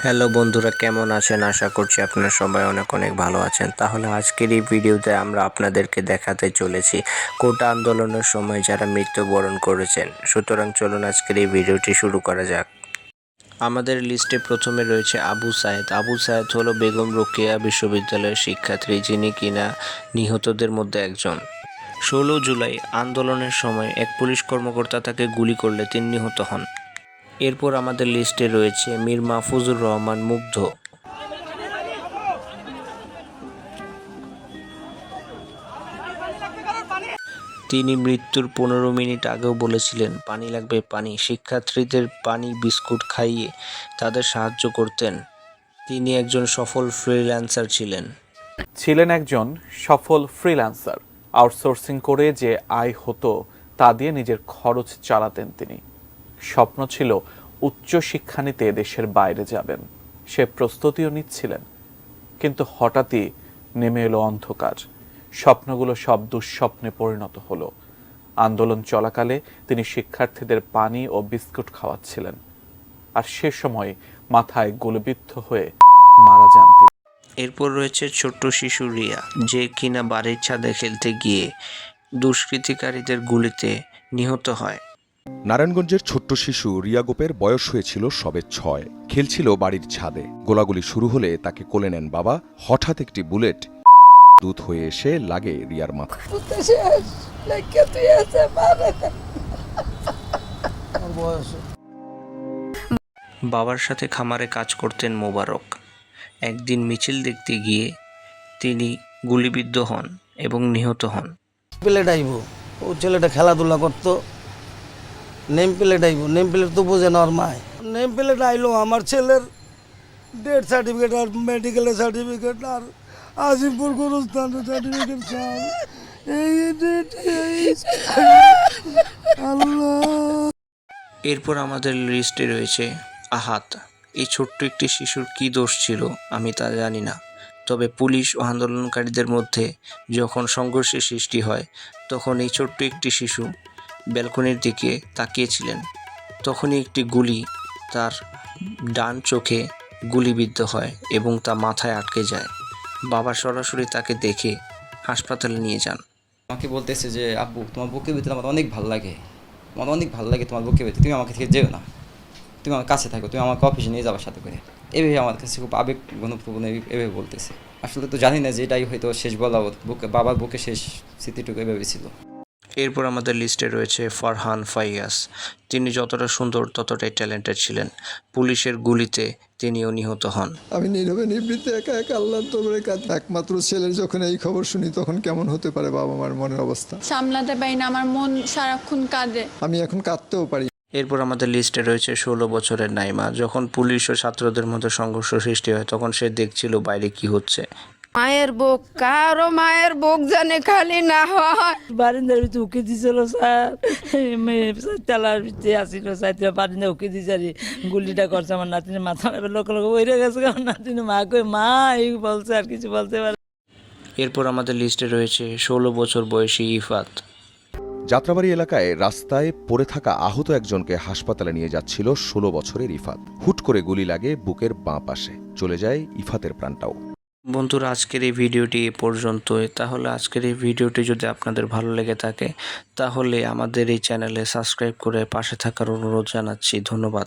Hello বন্ধুরা, কেমন আছেন? আশা করছি আপনারা সবাই অনেক অনেক ভালো আছেন। তাহলে আজকের এই ভিডিওতে আমরা আপনাদেরকে দেখাতে চলেছি কোটা আন্দোলনের সময় যারা মৃত্যুবরণ করেছেন। সুতরাং চলুন আজকের এই ভিডিওটি শুরু করা যাক। আমাদের লিস্টে প্রথমে রয়েছে আবু সায়েদ। আবু সায়েদ হলো বেগম রোকেয়া বিশ্ববিদ্যালয়ের শিক্ষার্থী, যিনি কিনা নিহতদের মধ্যে একজন। 16 জুলাই আন্দোলনের সময় এক পুলিশ কর্মকর্তা তাকে গুলি করলে তিনি নিহত হন। এরপর আমাদের লিস্টে রয়েছে মীর মাহফুজুর রহমান মুগ্ধ। তিনি মৃত্যুর 15 মিনিট আগেও বলেছিলেন পানি লাগবে পানি। শিক্ষার্থীদের পানি বিস্কুট খাইয়ে তাদের সাহায্য করতেন। তিনি একজন সফল ফ্রিল্যান্সার ছিলেন একজন সফল ফ্রিল্যান্সার। আউটসোর্সিং করে যে আয় হতো তা দিয়ে নিজের খরচ চালাতেন তিনি। স্বপ্ন ছিল উচ্চ শিক্ষা নিতে দেশের বাইরে যাবেন। সে প্রস্তুতিও নিচ্ছিলেন, কিন্তু হঠাৎই নেমে এলো অন্ধকার। স্বপ্নগুলো সব দুঃস্বপ্নে পরিণত হলো। আন্দোলন চলাকালে তিনি শিক্ষার্থীদের পানি ও বিস্কুট খাওয়াচ্ছিলেন, আর সে সময় মাথায় গুলিবিদ্ধ হয়ে মারা যান তিনি। এরপর রয়েছে ছোট্ট শিশু রিয়া, যে কিনা বাড়ির ছাদে খেলতে গিয়ে দুষ্কৃতিকারীদের গুলিতে নিহত হয়। নারায়ণগঞ্জের ছোট্ট শিশু রিয়া গোপের বয়স হয়েছিল সবে 6। খেলছিল বাড়ির ছাদে। গোলাগুলি শুরু হলে তাকে কোলে নেন বাবা। হঠাৎ একটি বুলেট দূত হয়ে এসে লাগে রিয়ার মাথায়। বাবার সাথে খামারে কাজ করতেন মোবারক। একদিন মিছিল দেখতে গিয়ে তিনি গুলিবিদ্ধ হন এবং নিহত হন। প্লেট আইব, ও ছেলেটা খেলাধুলা করতো, নেম প্লেট আইব, নেম প্লেট তো বোঝে না ওর মায়। নেম প্লেট আইলো, আমার ছেলের ডেথ সার্টিফিকেট আর মেডিকেলের সার্টিফিকেট আর আজিমপুর গুরুস্থানের সার্টিফিকেট সব আল্লাহ। এরপর আমাদের লিস্টে রয়েছে আহাত। এই ছোট্ট একটি শিশুর কী দোষ ছিল আমি তা জানি না, তবে পুলিশ ও আন্দোলনকারীদের মধ্যে যখন সংঘর্ষের সৃষ্টি হয় তখন এই ছোট্ট একটি শিশু ব্যালকনির দিকে তাকিয়েছিলেন। তখনই একটি গুলি তার ডান চোখে গুলিবিদ্ধ হয় এবং তা মাথায় আটকে যায়। বাবা সরাসরি তাকে দেখে হাসপাতালে নিয়ে যান। আমাকে বলতেছে যে আব্বু, তোমার বুকের ভিতরে আমার অনেক ভালো লাগে, আমার অনেক ভালো লাগে তোমার বুকের ভিতরে, তুমি আমাকে থেকে যেও না, তুমি আমার কাছে থাকো, তুমি আমাকে অফিসে নিয়ে যাবার সাথে করে। এভাবে আমার কাছে খুব আবেগ ঘনপ্রবণ এভাবে বলতেছে। আসলে তো জানি না যে এটাই হয়তো শেষ বলা, বুকে বাবার বুকে শেষ স্মৃতিটুকু এভাবে ছিল। এরপর আমাদের লিস্টে রয়েছে ফারহান ফাইয়াস। তিনি যতটা সুন্দর ততটাই ট্যালেন্টেড ছিলেন। পুলিশের গুলিতে তিনিও নিহত হন। আমি নীরবে নিবৃত্তে একা একা আল্লাহর দরবারে কাঁদি। একমাত্র ছেলের যখন এই খবর শুনি তখন কেমন হতে পারে বাবা মার মনের অবস্থা। সামলাতে পারি না, আমার মন সারাক্ষণ কাঁদে। আমি এখন কাঁদতেও পারি। এরপর আমাদের লিস্টে রয়েছে 16 বছরের নাইমা। যখন পুলিশ ও ছাত্রদের মধ্যে সংঘর্ষ সৃষ্টি হয় তখন সে দেখছিল বাইরে কি হচ্ছে। মায়ের বুক, কারো মায়ের বুক জানে খালি না হয়। বারিন্দার ভিতরে উকি দিছিল স্যার, চালার ভিতরে আসিল সাইতে বারিন্দা উকি দিছারি গুলিটা করছে আমার নাতিনের মাথা লোক লোক বইরে গেছে। আমার নাতিনের মা কই মা এই বলছে, আর কিছু বলতে পারে। এরপর আমাদের লিস্টে রয়েছে 16 বছর বয়সী ইফাত। যাত্রাবাড়ি এলাকায় রাস্তায় পড়ে থাকা আহত একজনকে হাসপাতালে নিয়ে যাচ্ছিল 16 বছরের ইফাত। হুট করে গুলি লাগে বুকের বাঁ পাশে। চলে যায় ইফাতের প্রাণটাও। বন্ধুরা, আজকের এই ভিডিওটি এ পর্যন্তই। তাহলে আজকের এই ভিডিওটি যদি আপনাদের ভালো লেগে থাকে তাহলে আমাদের এই চ্যানেলে সাবস্ক্রাইব করে পাশে থাকার অনুরোধ জানাচ্ছি। ধন্যবাদ।